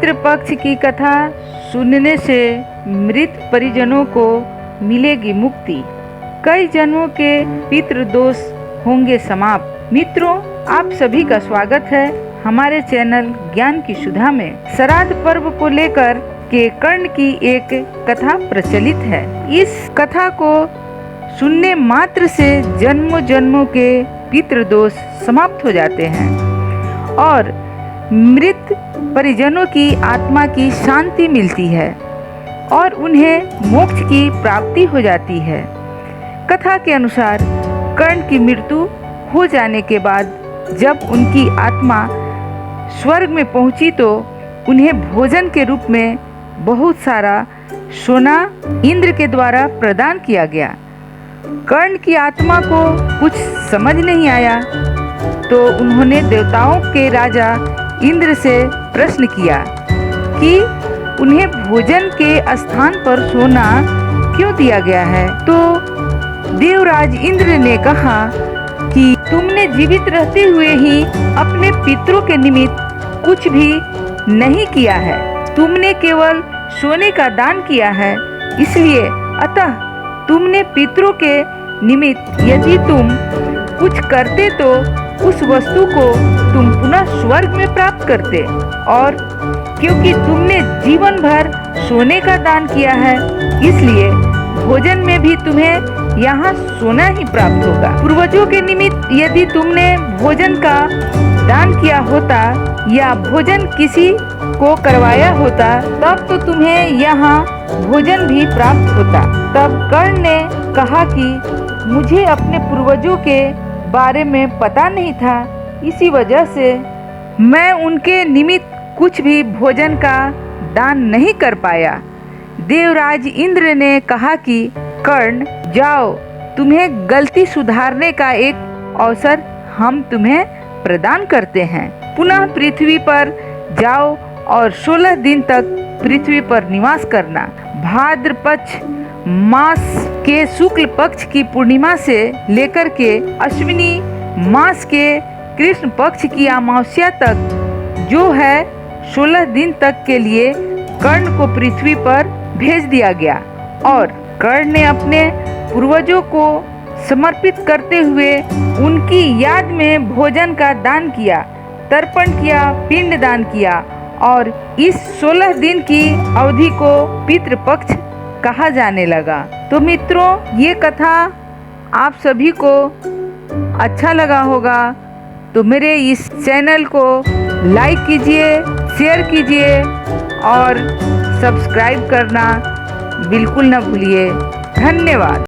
पितृपक्ष की कथा सुनने से मृत परिजनों को मिलेगी मुक्ति। कई जन्मों के पितृदोष होंगे समाप्त। मित्रों, आप सभी का स्वागत है हमारे चैनल ज्ञान की सुधा में। श्राद्ध पर्व को लेकर के कर्ण की एक कथा प्रचलित है। इस कथा को सुनने मात्र से जन्मों जन्मों के पितृदोष समाप्त हो जाते हैं और मृत परिजनों की आत्मा की शांति मिलती है और उन्हें मोक्ष की प्राप्ति हो जाती है। कथा के अनुसार कर्ण की मृत्यु हो जाने के बाद जब उनकी आत्मा स्वर्ग में पहुंची तो उन्हें भोजन के रूप में बहुत सारा सोना इंद्र के द्वारा प्रदान किया गया। कर्ण की आत्मा को कुछ समझ नहीं आया तो उन्होंने देवताओं के राजा इंद्र से प्रश्न किया कि उन्हें भोजन के स्थान पर सोना क्यों दिया गया है। तो देवराज इंद्र ने कहा कि तुमने जीवित रहते हुए ही अपने पितरों के निमित्त कुछ भी नहीं किया है, तुमने केवल सोने का दान किया है। इसलिए अतः तुमने पितरों के निमित्त यदि तुम कुछ करते तो उस वस्तु को तुम पुनः स्वर्ग में प्राप्त करते, और क्योंकि तुमने जीवन भर सोने का दान किया है इसलिए भोजन में भी तुम्हें यहाँ सोना ही प्राप्त होगा। पूर्वजों के निमित्त यदि तुमने भोजन का दान किया होता या भोजन किसी को करवाया होता तब तो तुम्हें यहाँ भोजन भी प्राप्त होता। तब कर्ण ने कहा कि मुझे अपने पूर्वजों के बारे में पता नहीं था, इसी वजह से मैं उनके निमित्त कुछ भी भोजन का दान नहीं कर पाया। देवराज इंद्र ने कहा कि कर्ण जाओ, तुम्हें गलती सुधारने का एक अवसर हम तुम्हें प्रदान करते हैं। पुनः पृथ्वी पर जाओ और 16 दिन तक पृथ्वी पर निवास करना। भाद्रपक्ष मास के शुक्ल पक्ष की पूर्णिमा से लेकर के अश्विनी मास के कृष्ण पक्ष की अमावस्या तक जो है 16 दिन तक के लिए कर्ण को पृथ्वी पर भेज दिया गया और कर्ण ने अपने पूर्वजों को समर्पित करते हुए उनकी याद में भोजन का दान किया, तर्पण किया, पिंड दान किया और इस 16 दिन की अवधि को पितृपक्ष कहा जाने लगा। तो मित्रों, ये कथा आप सभी को अच्छा लगा होगा तो मेरे इस चैनल को लाइक कीजिए, शेयर कीजिए और सब्सक्राइब करना बिल्कुल न भूलिए। धन्यवाद।